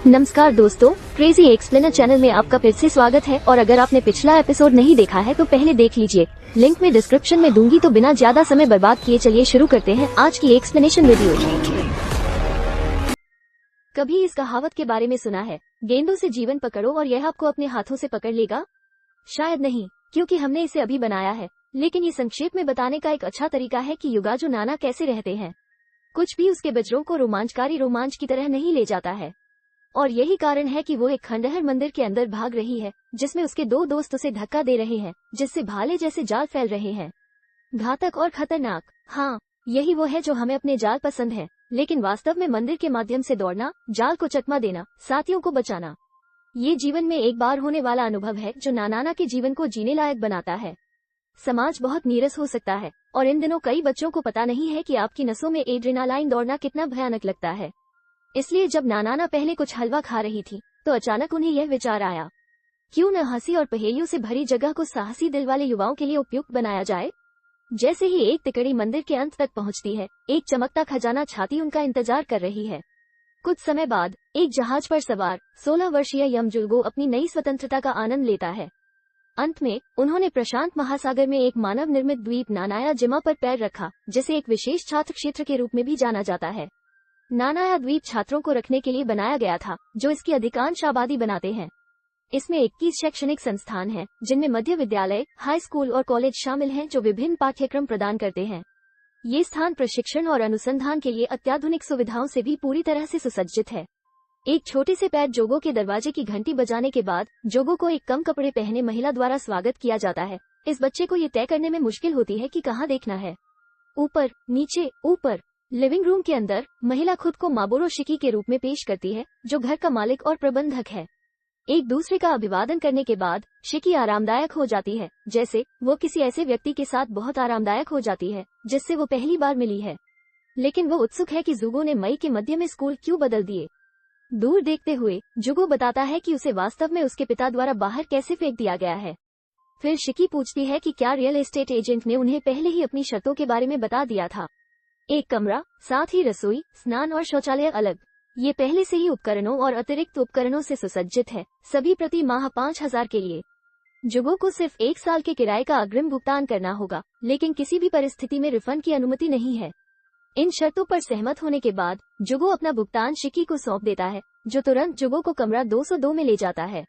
नमस्कार दोस्तों, crazy explainer channel में आपका फिर से स्वागत है। और अगर आपने पिछला एपिसोड नहीं देखा है तो पहले देख लीजिए, लिंक में डिस्क्रिप्शन में दूंगी। तो बिना ज्यादा समय बर्बाद किए चलिए शुरू करते हैं आज की एक्सप्लेनेशन वीडियो। कभी इस कहावत के बारे में सुना है, गेंदों से जीवन पकड़ो और यह आपको अपने हाथों से पकड़ लेगा? शायद नहीं, क्योंकि हमने इसे अभी बनाया है। लेकिन ये संक्षेप में बताने का एक अच्छा तरीका है कि युगाजो नाना कैसे रहते हैं। कुछ भी उसके बच्चों को रोमांचकारी रोमांच की तरह नहीं ले जाता है। और यही कारण है कि वो एक खंडहर मंदिर के अंदर भाग रही है, जिसमें उसके दो दोस्त उसे धक्का दे रहे हैं, जिससे भाले जैसे जाल फैल रहे हैं, घातक और खतरनाक। हाँ, यही वो है जो हमें अपने जाल पसंद है, लेकिन वास्तव में मंदिर के माध्यम से दौड़ना, जाल को चकमा देना, साथियों को बचाना, ये जीवन में एक बार होने वाला अनुभव है जो नानाना के जीवन को जीने लायक बनाता है। समाज बहुत नीरस हो सकता है, और इन दिनों कई बच्चों को पता नहीं है कि आपकी नसों में एड्रेनालाइन दौड़ना कितना भयानक लगता है। इसलिए जब नानाना पहले कुछ हलवा खा रही थी तो अचानक उन्हें यह विचार आया, क्यों न हंसी और पहेलियों से भरी जगह को साहसी दिल वाले युवाओं के लिए उपयुक्त बनाया जाए। जैसे ही एक तिकड़ी मंदिर के अंत तक पहुंचती है, एक चमकता खजाना छाती उनका इंतजार कर रही है। कुछ समय बाद एक जहाज पर सवार 16 वर्षीय यमजुल्गो अपनी नई स्वतंत्रता का आनंद लेता है। अंत में उन्होंने प्रशांत महासागर में एक मानव निर्मित द्वीप नानाया जिमा पर पैर रखा, जिसे एक विशेष छात्र क्षेत्र के रूप में भी जाना जाता है। नानाया द्वीप छात्रों को रखने के लिए बनाया गया था, जो इसकी अधिकांश आबादी बनाते हैं। इसमें 21 शैक्षणिक संस्थान हैं, जिनमें मध्य विद्यालय, हाई स्कूल और कॉलेज शामिल हैं, जो विभिन्न पाठ्यक्रम प्रदान करते हैं। ये स्थान प्रशिक्षण और अनुसंधान के लिए अत्याधुनिक सुविधाओं से भी पूरी तरह से सुसज्जित है। एक छोटे से पैर जोगो के दरवाजे की घंटी बजाने के बाद जोगो को एक कम कपड़े पहने महिला द्वारा स्वागत किया जाता है। इस बच्चे को ये तय करने में मुश्किल होती है कि कहाँ देखना है, ऊपर, नीचे, ऊपर। लिविंग रूम के अंदर महिला खुद को माबोरो शिकी के रूप में पेश करती है, जो घर का मालिक और प्रबंधक है। एक दूसरे का अभिवादन करने के बाद शिकी आरामदायक हो जाती है, जैसे वो किसी ऐसे व्यक्ति के साथ बहुत आरामदायक हो जाती है जिससे वो पहली बार मिली है। लेकिन वो उत्सुक है कि जुगो ने मई के मध्य में स्कूल क्यों बदल दिए। दूर देखते हुए जुगो बताता है कि उसे वास्तव में उसके पिता द्वारा बाहर कैसे फेंक दिया गया है। फिर शिकी पूछती है कि क्या रियल एस्टेट एजेंट ने उन्हें पहले ही अपनी शर्तों के बारे में बता दिया था। एक कमरा, साथ ही रसोई, स्नान और शौचालय अलग। ये पहले से ही उपकरणों और अतिरिक्त उपकरणों से सुसज्जित है, सभी प्रति माह 5000 के लिए। जुगो को सिर्फ 1 साल के किराए का अग्रिम भुगतान करना होगा, लेकिन किसी भी परिस्थिति में रिफंड की अनुमति नहीं है। इन शर्तों पर सहमत होने के बाद जुगो अपना भुगतान शिकी को सौंप देता है, जो तुरंत जुगो को कमरा 202 में ले जाता है।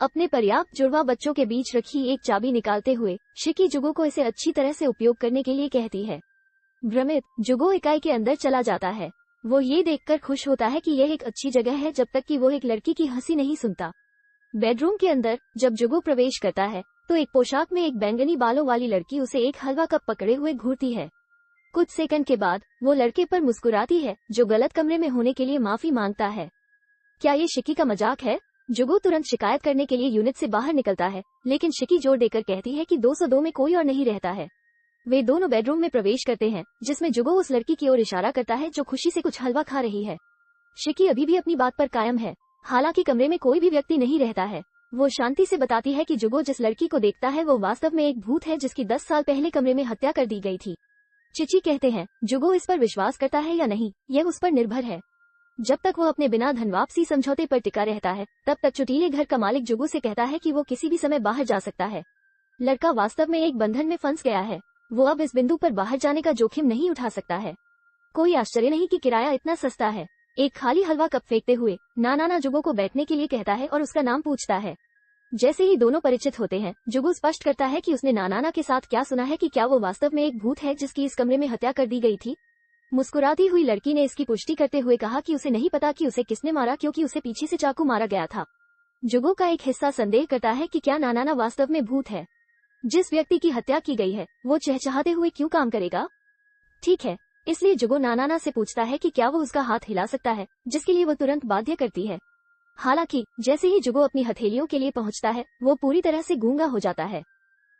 अपने पर्याप्त जुड़वा बच्चों के बीच रखी एक चाबी निकालते हुए शिकी जुगो को इसे अच्छी तरह से उपयोग करने के लिए कहती है। भ्रमित जुगो इकाई के अंदर चला जाता है। वो ये देखकर खुश होता है कि यह एक अच्छी जगह है, जब तक कि वो एक लड़की की हंसी नहीं सुनता। बेडरूम के अंदर जब जुगो प्रवेश करता है तो एक पोशाक में एक बैंगनी बालों वाली लड़की उसे एक हलवा कप पकड़े हुए घूरती है। कुछ सेकंड के बाद वो लड़के पर मुस्कुराती है, जो गलत कमरे में होने के लिए माफी मांगता है। क्या ये शिकी का मजाक है? जुगो तुरंत शिकायत करने के लिए यूनिट से बाहर निकलता है, लेकिन शिकी जोर देकर कहती है कि 202 में कोई और नहीं रहता है। वे दोनों बेडरूम में प्रवेश करते हैं, जिसमें जुगो उस लड़की की ओर इशारा करता है जो खुशी से कुछ हलवा खा रही है। शिकी अभी भी अपनी बात पर कायम है, हालांकि कमरे में कोई भी व्यक्ति नहीं रहता है। वो शांति से बताती है कि जुगो जिस लड़की को देखता है वो वास्तव में एक भूत है, जिसकी 10 साल पहले कमरे में हत्या कर दी गई थी। चिची कहते हैं, जुगो इस पर विश्वास करता है या नहीं, यह उस पर निर्भर है। जब तक वो अपने बिना धन वापसी समझौते पर टिका रहता है, तब तक चुटीले घर का मालिक जुगो से कहता है कि वो किसी भी समय बाहर जा सकता है। लड़का वास्तव में एक बंधन में फंस गया है। वो अब इस बिंदु पर बाहर जाने का जोखिम नहीं उठा सकता है। कोई आश्चर्य नहीं कि किराया इतना सस्ता है। एक खाली हलवा कप फेंकते हुए नानाना जुगो को बैठने के लिए कहता है और उसका नाम पूछता है। जैसे ही दोनों परिचित होते हैं, जुगो स्पष्ट करता है कि उसने नानाना के साथ क्या सुना है कि क्या वो वास्तव में एक भूत है जिसकी इस कमरे में हत्या कर दी गई थी। मुस्कुराती हुई लड़की ने इसकी पुष्टि करते हुए कहा कि उसे नहीं पता कि उसे किसने मारा, क्योंकि उसे पीछे से चाकू मारा गया था। जुगो का एक हिस्सा संदेह करता है कि क्या नानाना वास्तव में भूत है। जिस व्यक्ति की हत्या की गई है वो चहचहाते हुए क्यों काम करेगा? ठीक है, इसलिए जुगो नानाना से पूछता है कि क्या वो उसका हाथ हिला सकता है, जिसके लिए वो तुरंत बाध्य करती है। हालांकि जैसे ही जुगो अपनी हथेलियों के लिए पहुंचता है, वो पूरी तरह से गूंगा हो जाता है।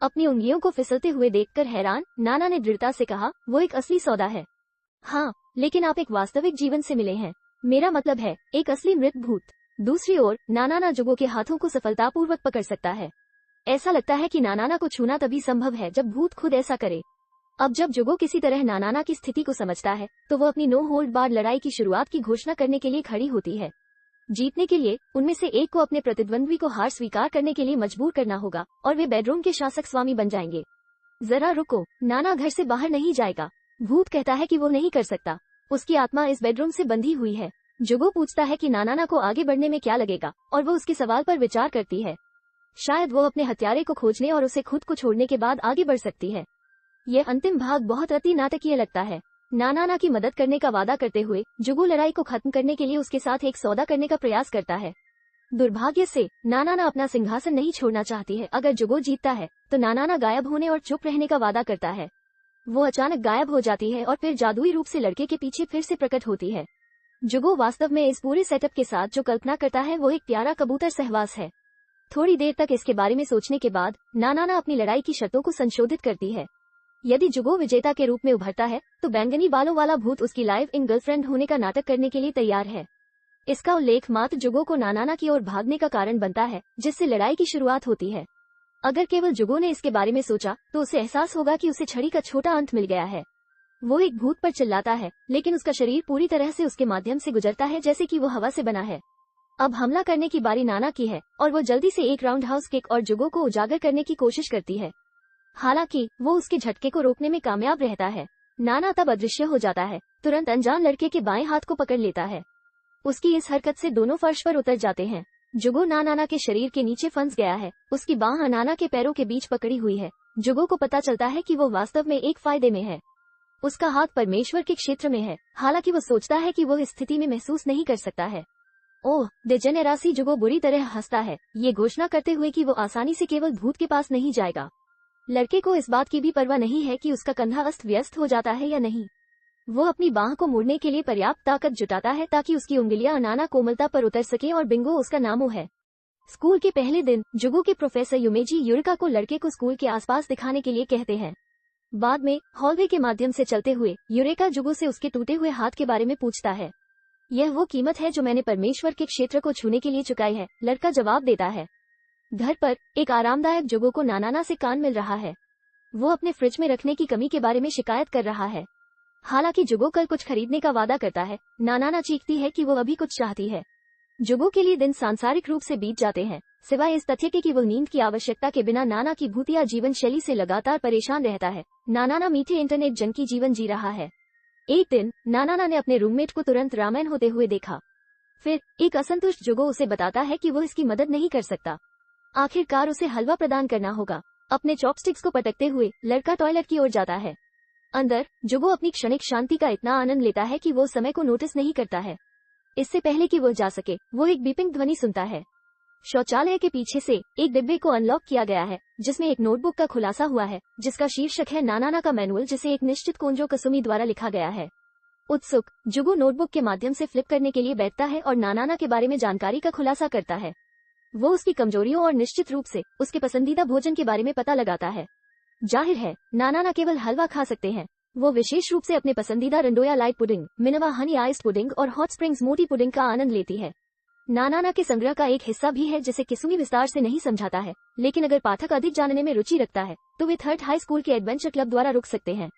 अपनी उंगलियों को फिसलते हुए देखकर हैरान नाना ने दृढ़ता से कहा, वो एक असली सौदा है। हाँ, लेकिन आप एक वास्तविक जीवन से मिले हैं। मेरा मतलब है एक असली मृत भूत। दूसरी ओर नानाना जुगो के हाथों को सफलतापूर्वक पकड़ सकता है। ऐसा लगता है कि नानाना को छूना तभी संभव है जब भूत खुद ऐसा करे। अब जब जुगो किसी तरह नानाना की स्थिति को समझता है तो वो अपनी नो होल्ड बार लड़ाई की शुरुआत की घोषणा करने के लिए खड़ी होती है। जीतने के लिए उनमें से एक को अपने प्रतिद्वंद्वी को हार स्वीकार करने के लिए मजबूर करना होगा और वे बेडरूम के शासक स्वामी बन जाएंगे। जरा रुको, नाना घर से बाहर नहीं जाएगा। भूत कहता है कि वो नहीं कर सकता, उसकी आत्मा इस बेडरूम से बंधी हुई है। जुगो पूछता है कि नानाना को आगे बढ़ने में क्या लगेगा और वो उसके सवाल पर विचार करती है। शायद वो अपने हत्यारे को खोजने और उसे खुद को छोड़ने के बाद आगे बढ़ सकती है। यह अंतिम भाग बहुत अति नाटकीय लगता है। नानाना की मदद करने का वादा करते हुए जुगो लड़ाई को खत्म करने के लिए उसके साथ एक सौदा करने का प्रयास करता है। दुर्भाग्य से नानाना अपना सिंहासन नहीं छोड़ना चाहती है। अगर जुगो जीतता है तो नानाना गायब होने और चुप रहने का वादा करता है। वो अचानक गायब हो जाती है और फिर जादुई रूप से लड़के के पीछे फिर से प्रकट होती है। जुगो वास्तव में इस पूरे सेटअप के साथ जो कल्पना करता है वो एक प्यारा कबूतर सहवास है। थोड़ी देर तक इसके बारे में सोचने के बाद नानाना अपनी लड़ाई की शर्तों को संशोधित करती है। यदि जुगो विजेता के रूप में उभरता है तो बैंगनी बालों वाला भूत उसकी लाइव इन गर्लफ्रेंड होने का नाटक करने के लिए तैयार है। इसका उल्लेख मात्र जुगो को नानाना की ओर भागने का कारण बनता है, जिससे लड़ाई की शुरुआत होती है। अगर केवल जुगो ने इसके बारे में सोचा तो उसे एहसास होगा कि उसे छड़ी का छोटा अंत मिल गया है। वो एक भूत पर चिल्लाता है, लेकिन उसका शरीर पूरी तरह से उसके माध्यम से गुजरता है, जैसे कि वो हवा से बना है। अब हमला करने की बारी नाना की है और वो जल्दी से एक राउंड हाउस किक और जुगो को उजागर करने की कोशिश करती है। हालांकि वो उसके झटके को रोकने में कामयाब रहता है। नाना तब अदृश्य हो जाता है, तुरंत अनजान लड़के के बाएं हाथ को पकड़ लेता है। उसकी इस हरकत से दोनों फर्श पर उतर जाते हैं। जुगो नाना के शरीर के नीचे फंस गया है, उसकी बाह नाना के पैरों के बीच पकड़ी हुई है। जुगो को पता चलता है कि वो वास्तव में एक फायदे में है। उसका हाथ परमेश्वर के क्षेत्र में है, हालांकि वो सोचता है कि वो इस स्थिति में महसूस नहीं कर सकता है। ओह डिजेनेरासी, जुगो बुरी तरह हंसता है, ये घोषणा करते हुए कि वो आसानी से केवल भूत के पास नहीं जाएगा। लड़के को इस बात की भी परवाह नहीं है कि उसका कंधा अस्त व्यस्त हो जाता है या नहीं। वो अपनी बाह को मोड़ने के लिए पर्याप्त ताकत जुटाता है ताकि उसकी उंगलियां नाना कोमलता पर उतर सके और बिंगो उसका नामो है। स्कूल के पहले दिन जुगो के प्रोफेसर युमेजी यूरिका को लड़के को स्कूल के आसपास दिखाने के लिए कहते हैं। बाद में हॉलवे के माध्यम से चलते हुए यूरेका जुगो से उसके टूटे हुए हाथ के बारे में पूछता है। यह वो कीमत है जो मैंने परमेश्वर के क्षेत्र को छूने के लिए चुकाई है, लड़का जवाब देता है। घर पर एक आरामदायक जुगो को नानाना से कान मिल रहा है। वो अपने फ्रिज में रखने की कमी के बारे में शिकायत कर रहा है। हालांकि जुगो कल कुछ खरीदने का वादा करता है, नानाना चीखती है कि वो अभी कुछ चाहती है। जुगो के लिए दिन सांसारिक रूप से बीत जाते हैं, सिवाय इस तथ्य के कि वो नींद की आवश्यकता के बिना नाना की भूतिया जीवन शैली से लगातार परेशान रहता है। नानाना मीठे इंटरनेट जनकी जीवन जी रहा है। एक दिन नानाना ने अपने रूममेट को तुरंत रामायण होते हुए देखा। फिर एक असंतुष्ट जुगो उसे बताता है कि वो इसकी मदद नहीं कर सकता। आखिरकार उसे हलवा प्रदान करना होगा। अपने चॉपस्टिक्स को पटकते हुए लड़का टॉयलेट की ओर जाता है। अंदर जुगो अपनी क्षणिक शांति का इतना आनंद लेता है कि वो समय को नोटिस नहीं करता है। इससे पहले कि वो जा सके वो एक बीपिंग ध्वनि सुनता है। शौचालय के पीछे से एक डिब्बे को अनलॉक किया गया है, जिसमें एक नोटबुक का खुलासा हुआ है, जिसका शीर्षक है नानाना का मैनुअल, जिसे एक निश्चित कोंजो कसुमी द्वारा लिखा गया है। उत्सुक जुगो नोटबुक के माध्यम से फ्लिप करने के लिए बैठता है और नानाना के बारे में जानकारी का खुलासा करता है। वो उसकी कमजोरियों और निश्चित रूप से उसके पसंदीदा भोजन के बारे में पता लगाता है। जाहिर है नानाना केवल हलवा खा सकते हैं। वो विशेष रूप से अपने पसंदीदा रंडोया लाइट पुडिंग, मिनवा हनी आइस्ड पुडिंग और हॉट स्प्रिंग्स मोटी पुडिंग का आनंद लेती है। नानाना के संग्रह का एक हिस्सा भी है जिसे किसुमी विस्तार से नहीं समझाता है, लेकिन अगर पाठक अधिक जानने में रुचि रखता है तो वे थर्ड हाई स्कूल के एडवेंचर क्लब द्वारा रुक सकते हैं।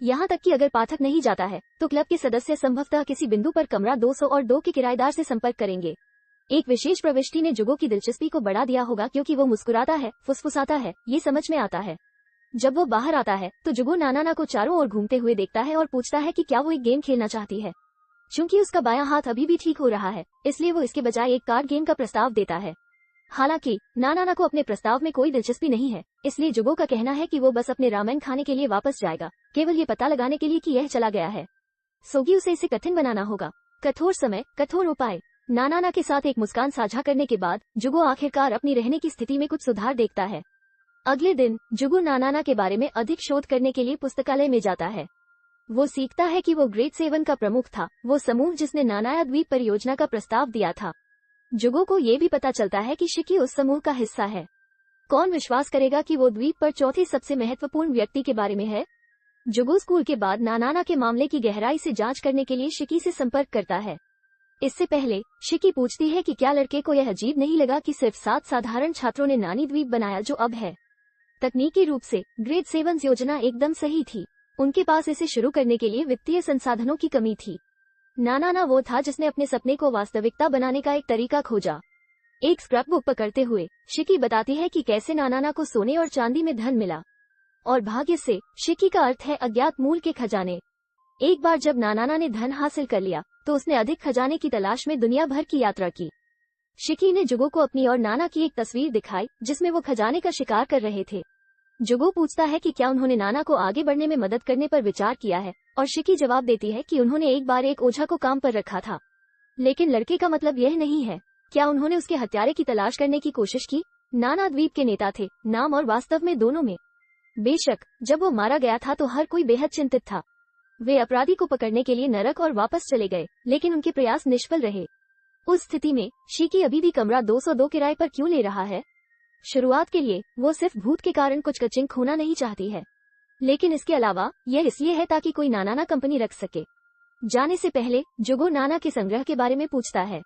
यहाँ तक कि अगर पाठक नहीं जाता है तो क्लब के सदस्य संभवतः किसी बिंदु पर कमरा 202 के किराएदार से संपर्क करेंगे। एक विशेष प्रविष्टि ने जुगो की दिलचस्पी को बढ़ा दिया होगा, क्योंकि वो मुस्कुराता है, फुसफुसाता है, ये समझ में आता है। जब वो बाहर आता है तो जुगो नानाना को चारों ओर घूमते हुए देखता है और पूछता है कि क्या वो एक गेम खेलना चाहती है। चूंकि उसका बायां हाथ अभी भी ठीक हो रहा है, इसलिए वो इसके बजाय एक कार्ड गेम का प्रस्ताव देता है। हालांकि नानाना को अपने प्रस्ताव में कोई दिलचस्पी नहीं है, इसलिए जुगो का कहना है कि वो बस अपने रामेन खाने के लिए वापस जाएगा, केवल ये पता लगाने के लिए कि यह चला गया है। सोगी उसे इसे कठिन बनाना होगा। कठोर समय, कठोर उपाय। नानाना के साथ एक मुस्कान साझा करने के बाद जुगो आखिरकार अपनी रहने की स्थिति में कुछ सुधार देखता है। अगले दिन जुगो नानाना के बारे में अधिक शोध करने के लिए पुस्तकालय में जाता है। वो सीखता है कि वो ग्रेड 7 का प्रमुख था, वो समूह जिसने नानाया द्वीप परियोजना का प्रस्ताव दिया था। जुगो को ये भी पता चलता है कि शिकी उस समूह का हिस्सा है। कौन विश्वास करेगा कि वो द्वीप पर चौथे सबसे महत्वपूर्ण व्यक्ति के बारे में है। जुगो स्कूल के बाद नानाना के मामले की गहराई से जांच करने के लिए शिकी से संपर्क करता है। इससे पहले शिकी पूछती है कि क्या लड़के को यह अजीब नहीं लगा कि सिर्फ 7 साधारण छात्रों ने नानी द्वीप बनाया जो अब है। तकनीकी रूप से ग्रेड 7 योजना एकदम सही थी। उनके पास इसे शुरू करने के लिए वित्तीय संसाधनों की कमी थी। नानाना वो था जिसने अपने सपने को वास्तविकता बनाने का एक तरीका खोजा। एक स्क्रैपबुक पकड़ते हुए शिकी बताती है कि कैसे नानाना को सोने और चांदी में धन मिला, और भाग्य से शिकी का अर्थ है अज्ञात मूल के खजाने। एक बार जब नानाना ने धन हासिल कर लिया तो उसने अधिक खजाने की तलाश में दुनिया भर की यात्रा की। शिकी ने जुगो को अपनी और नाना की एक तस्वीर दिखाई जिसमें वो खजाने का शिकार कर रहे थे। जुगो पूछता है कि क्या उन्होंने नाना को आगे बढ़ने में मदद करने पर विचार किया है, और शिकी जवाब देती है कि उन्होंने एक बार एक ओझा को काम पर रखा था। लेकिन लड़के का मतलब यह नहीं है। क्या उन्होंने उसके हत्यारे की तलाश करने की कोशिश की? नाना द्वीप के नेता थे, नाम और वास्तव में दोनों में। बेशक जब वो मारा गया था तो हर कोई बेहद चिंतित था। वे अपराधी को पकड़ने के लिए नरक और वापस चले गए, लेकिन उनके प्रयास निष्फल रहे। उस स्थिति में शिकी अभी भी कमरा 202 किराए पर क्यों ले रहा है? शुरुआत के लिए वो सिर्फ भूत के कारण कुछ कचिंग खोना नहीं चाहती है, लेकिन इसके अलावा यह इसलिए है ताकि कोई नानाना कंपनी रख सके। जाने से पहले जुगो नाना के संग्रह के बारे में पूछता है।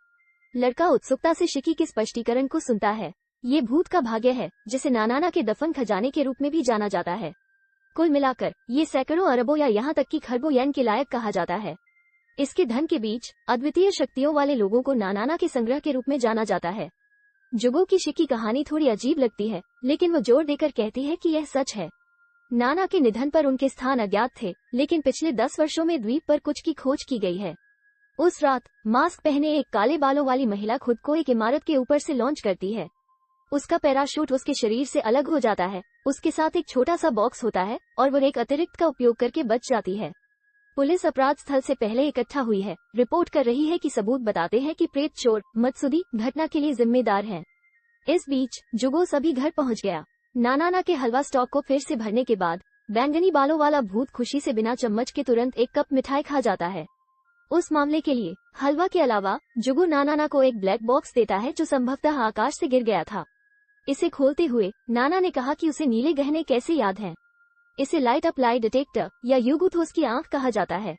लड़का उत्सुकता से शिकी के स्पष्टीकरण को सुनता है। ये भूत का भाग्य है जिसे नानाना के दफन खजाने के रूप में भी जाना जाता है। कुल मिलाकर ये सैकड़ों अरबों या यहाँ तक कि खरबों येन के लायक कहा जाता है। इसके धन के बीच अद्वितीय शक्तियों वाले लोगों को नानाना के संग्रह के रूप में जाना जाता है। जुगो की शिकी कहानी थोड़ी अजीब लगती है, लेकिन वो जोर देकर कहती है कि यह सच है। नाना के निधन पर उनके स्थान अज्ञात थे, लेकिन पिछले 10 वर्षों में द्वीप पर कुछ की खोज की गई है। उस रात मास्क पहने एक काले बालों वाली महिला खुद को एक इमारत के ऊपर से लॉन्च करती है। उसका पैराशूट उसके शरीर से अलग हो जाता है, उसके साथ एक छोटा सा बॉक्स होता है और वो एक अतिरिक्त का उपयोग करके बच जाती है। पुलिस अपराध स्थल से पहले इकट्ठा हुई है, रिपोर्ट कर रही है कि सबूत बताते हैं कि प्रेत चोर मत्सुदी घटना के लिए जिम्मेदार हैं। इस बीच जुगो सभी घर पहुंच गया। नानाना के हलवा स्टॉक को फिर से भरने के बाद बैंगनी बालों वाला भूत खुशी से बिना चम्मच के तुरंत एक कप मिठाई खा जाता है। उस मामले के लिए हलवा के अलावा जुगो नानाना को एक ब्लैक बॉक्स देता है जो संभवतः आकाश से गिर गया था। इसे खोलते हुए नाना ने कहा कि उसे नीले गहने कैसे याद हैं। इसे लाइट अप लाई डिटेक्टर या यूगुथोस की आंख कहा जाता है।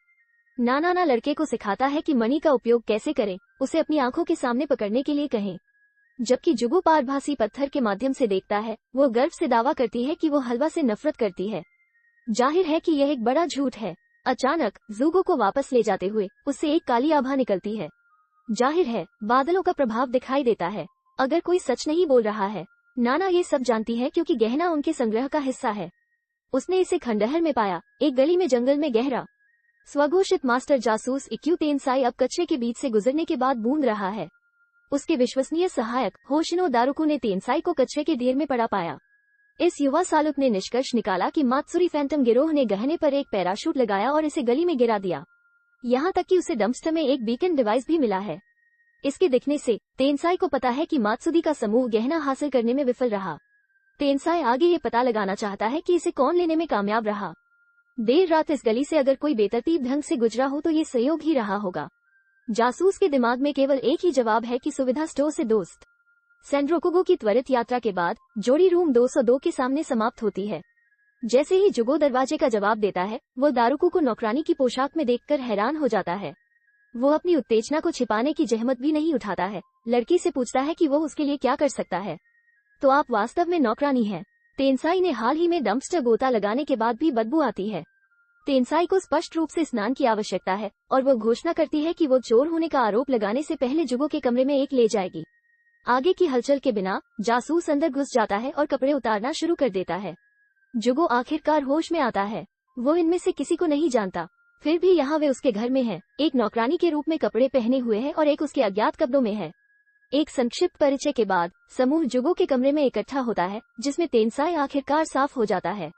नानाना लड़के को सिखाता है कि मणि का उपयोग कैसे करें, उसे अपनी आंखों के सामने पकड़ने के लिए कहें। जबकि जुगो पारभासी पत्थर के माध्यम से देखता है, वो गर्व से दावा करती है कि वो हलवा से नफरत करती है। जाहिर है कि यह एक बड़ा झूठ है। अचानक जुगो को वापस ले जाते हुए उससे एक काली आभा निकलती है। जाहिर है बादलों का प्रभाव दिखाई देता है। अगर कोई सच नहीं बोल रहा है। नाना ये सब जानती है क्योंकि गहना उनके संग्रह का हिस्सा है। उसने इसे खंडहर में पाया, एक गली में जंगल में गहरा। स्वघोषित मास्टर जासूस इक्यू तेनसाई अब कचरे के बीच से गुजरने के बाद बूंद रहा है। उसके विश्वसनीय सहायक होशिनो दारुकू ने तेनसाई को कचरे के ढेर में पड़ा पाया। इस युवा सालुक ने निष्कर्ष निकाला कि मात्सुरी फैंटम गिरोह ने गहने पर एक पैराशूट लगाया और इसे गली में गिरा दिया। यहाँ तक कि उसे डंपस्टर में एक बीकन डिवाइस भी मिला है। इसके दिखने से तेनसाई को पता है कि मात्सुदी का समूह गहना हासिल करने में विफल रहा। तेनसाई आगे ये पता लगाना चाहता है कि इसे कौन लेने में कामयाब रहा। देर रात इस गली से अगर कोई बेतरतीब ढंग से गुजरा हो तो ये संयोग ही रहा होगा। जासूस के दिमाग में केवल एक ही जवाब है कि सुविधा स्टोर से दोस्त। सेंड्रोकुगो की त्वरित यात्रा के बाद जोड़ी रूम 202 के सामने समाप्त होती है। जैसे ही जुगो दरवाजे का जवाब देता है, वो दारुकू को नौकरानी की पोशाक में देखकर हैरान हो जाता है। वो अपनी उत्तेजना को छिपाने की जहमत भी नहीं उठाता है। लड़की से पूछता है कि वो उसके लिए क्या कर सकता है। तो आप वास्तव में नौकरानी हैं। तेनसाई ने हाल ही में डंपस्टर गोता लगाने के बाद भी बदबू आती है। तेनसाई को स्पष्ट रूप से स्नान की आवश्यकता है और वो घोषणा करती है कि वो चोर होने का आरोप लगाने से पहले जुगो के कमरे में एक ले जाएगी। आगे की हलचल के बिना जासूस अंदर घुस जाता है और कपड़े उतारना शुरू कर देता है। जुगो आखिरकार होश में आता है। वो इनमें से किसी को नहीं जानता, फिर भी यहाँ वे उसके घर में है। एक नौकरानी के रूप में कपड़े पहने हुए है और एक उसके अज्ञात कपड़ों में है। एक संक्षिप्त परिचय के बाद समूह जुगो के कमरे में इकट्ठा होता है, जिसमें तेनसाई आखिरकार साफ हो जाता है।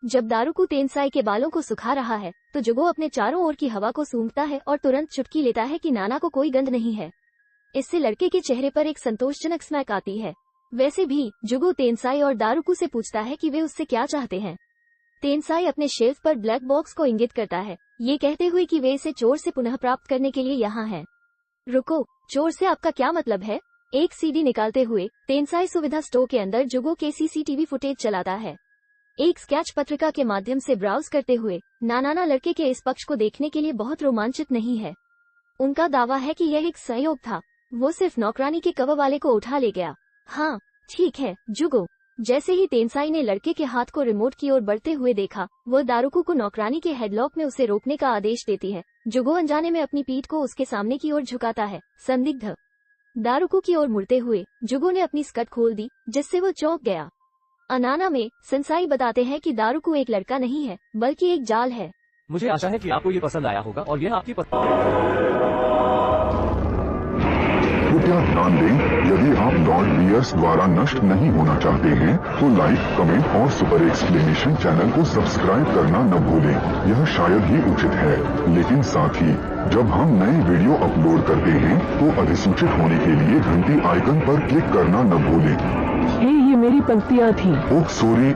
जब दारुकू तेनसाई के बालों को सुखा रहा है तो जुगो अपने चारों ओर की हवा को सूंघता है और तुरंत चुटकी लेता है कि नाना को कोई गंध नहीं है। इससे लड़के के चेहरे पर एक संतोषजनक स्मैक आती है। वैसे भी जुगो तेनसाई और दारुकू से पूछता है कि वे उससे क्या चाहते हैं। तेनसाई अपने शेल्फ पर ब्लैक बॉक्स को इंगित करता है, ये कहते हुए कि वे इसे चोर से पुनः प्राप्त करने के लिए यहाँ हैं। रुको, चोर से आपका क्या मतलब है? एक सीडी निकालते हुए तेनसाई सुविधा स्टोर के अंदर जुगो के सीसीटीवी फुटेज चलाता है। एक स्केच पत्रिका के माध्यम से ब्राउज करते हुए नानाना लड़के के इस पक्ष को देखने के लिए बहुत रोमांचित नहीं है। उनका दावा है कि यह एक संयोग था, वो सिर्फ नौकरानी के कवर वाले को उठा ले गया। हाँ ठीक है जुगो, जैसे ही तेनसाई ने लड़के के हाथ को रिमोट की ओर बढ़ते हुए देखा, वह दारुकू को नौकरानी के हेडलॉक में उसे रोकने का आदेश देती है। जुगो अनजाने में अपनी पीठ को उसके सामने की ओर झुकाता है। संदिग्ध दारुकू की ओर मुड़ते हुए जुगो ने अपनी स्कर्ट खोल दी, जिससे वो चौंक गया। अनाना में सेंसाई बताते हैं कि दारुकू एक लड़का नहीं है, बल्कि एक जाल है। मुझे आशा है कि आपको ये पसंद आया होगा और यह आपकी कृपया ध्यान दें, यदि आप लॉर्ड बियर्स द्वारा नष्ट नहीं होना चाहते हैं तो लाइक, कमेंट और सुपर एक्सप्लेनेशन चैनल को सब्सक्राइब करना न भूलें। यह शायद ही उचित है, लेकिन साथ ही जब हम नए वीडियो अपलोड करते हैं तो अधिसूचित होने के लिए घंटी आइकन पर क्लिक करना न भूलें। ये मेरी पंक्तियाँ थी। Oh sorry.